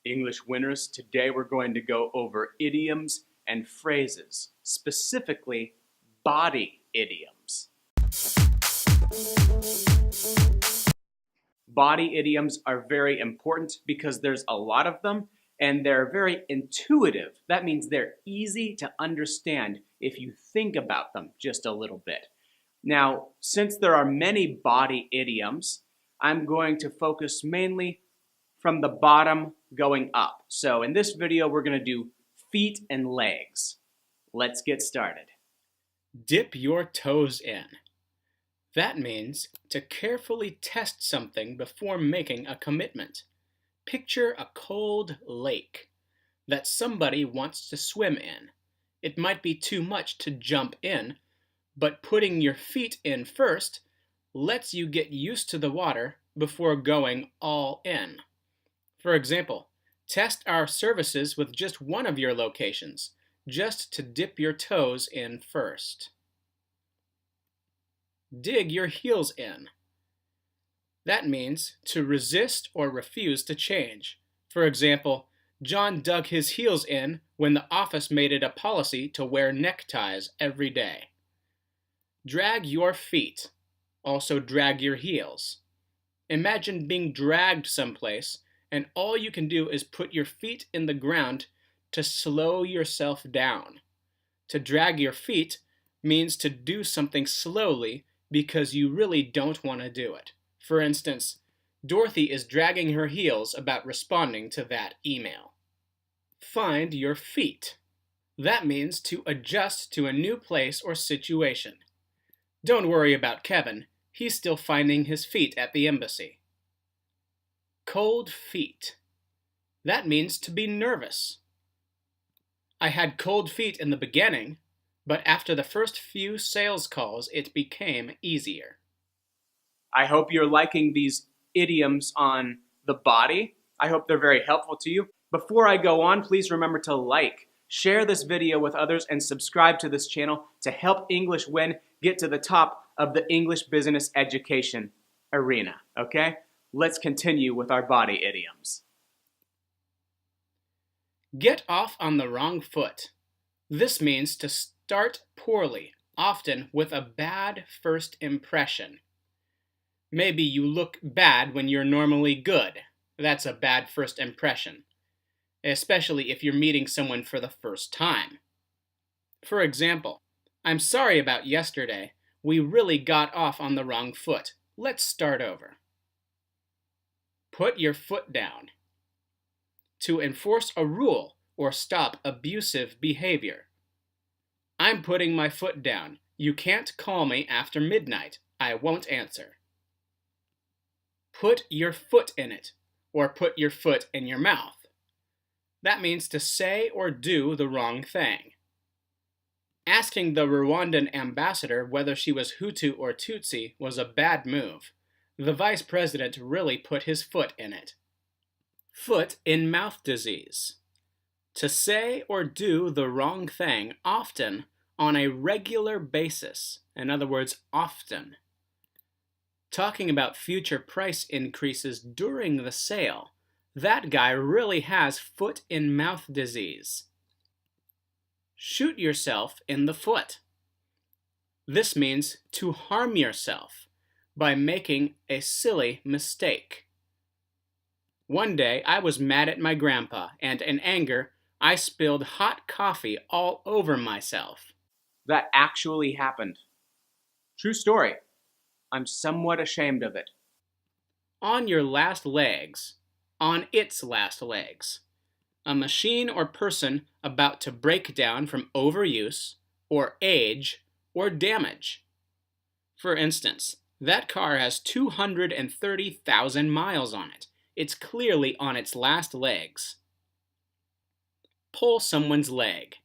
English winners, today we're going to go over idioms and phrases, specifically body idioms. Body idioms are very important because there's a lot of them and they're very intuitive. That means they're easy to understand if you think about them just a little bit. Now, since there are many body idioms, I'm going to focus mainly from the bottom going up. So in this video, we're going to do feet and legs. Let's get started. Dip your toes in. That means to carefully test something before making a commitment. Picture a cold lake that somebody wants to swim in. It might be too much to jump in, but putting your feet in first lets you get used to the water before going all in. For example, test our services with just one of your locations, just to dip your toes in first. Dig your heels in. That means to resist or refuse to change. For example, John dug his heels in when the office made it a policy to wear neckties every day. Drag your feet. Also drag your heels. Imagine being dragged someplace and all you can do is put your feet in the ground to slow yourself down. To drag your feet means to do something slowly because you really don't want to do it. For instance, Dorothy is dragging her heels about responding to that email. Find your feet. That means to adjust to a new place or situation. Don't worry about Kevin. He's still finding his feet at the embassy. Cold feet. That means to be nervous. I had cold feet in the beginning, but after the first few sales calls, it became easier. I hope you're liking these idioms on the body. I hope they're very helpful to you. Before I go on, please remember to like, share this video with others, and subscribe to this channel to help English Win get to the top of the English business education arena, okay? Let's continue with our body idioms. Get off on the wrong foot. This means to start poorly, often with a bad first impression. Maybe you look bad when you're normally good. That's a bad first impression, especially if you're meeting someone for the first time. For example, I'm sorry about yesterday. We really got off on the wrong foot. Let's start over. Put your foot down. To enforce a rule or stop abusive behavior. I'm putting my foot down. You can't call me after midnight. I won't answer. Put your foot in it, or put your foot in your mouth. That means to say or do the wrong thing. Asking the Rwandan ambassador whether she was Hutu or Tutsi was a bad move. The vice president really put his foot in it. Foot in mouth disease. To say or do the wrong thing often on a regular basis. In other words, often. Talking about future price increases during the sale. That guy really has foot in mouth disease. Shoot yourself in the foot. This means to harm yourself by making a silly mistake. One day I was mad at my grandpa, and in anger, I spilled hot coffee all over myself. That actually happened. True story. I'm somewhat ashamed of it. On your last legs. On its last legs. A machine or person about to break down from overuse, or age, or damage. For instance, that car has 230,000 miles on it. It's clearly on its last legs. Pull someone's leg.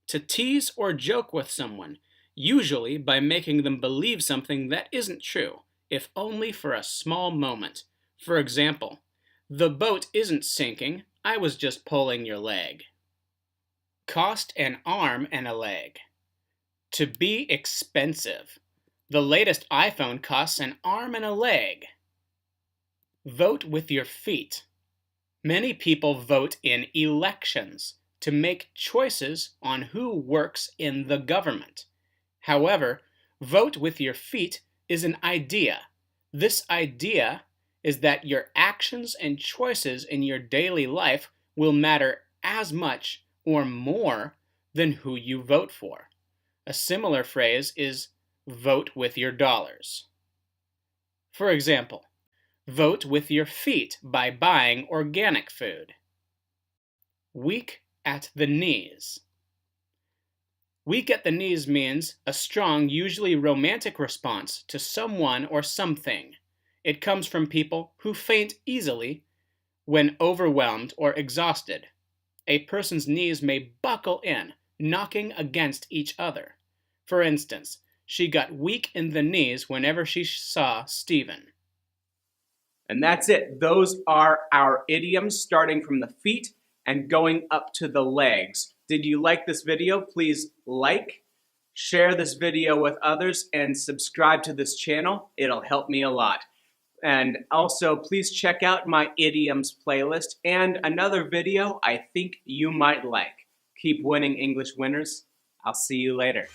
To tease or joke with someone, usually by making them believe something that isn't true, if only for a small moment. For example, the boat isn't sinking, I was just pulling your leg. Cost an arm and a leg. To be expensive. The latest iPhone costs an arm and a leg. Vote with your feet. Many people vote in elections to make choices on who works in the government. However, vote with your feet is an idea. This idea is that your actions and choices in your daily life will matter as much or more than who you vote for. A similar phrase is vote with your dollars. For example, vote with your feet by buying organic food. Weak at the knees. Weak at the knees means a strong, usually romantic response to someone or something. It comes from people who faint easily when overwhelmed or exhausted. A person's knees may buckle in, knocking against each other. For instance, she got weak in the knees whenever she saw Stephen. And that's it. Those are our idioms, starting from the feet and going up to the legs. Did you like this video? Please like, share this video with others, and subscribe to this channel. It'll help me a lot. And also, please check out my idioms playlist and another video I think you might like. Keep winning, English winners. I'll see you later.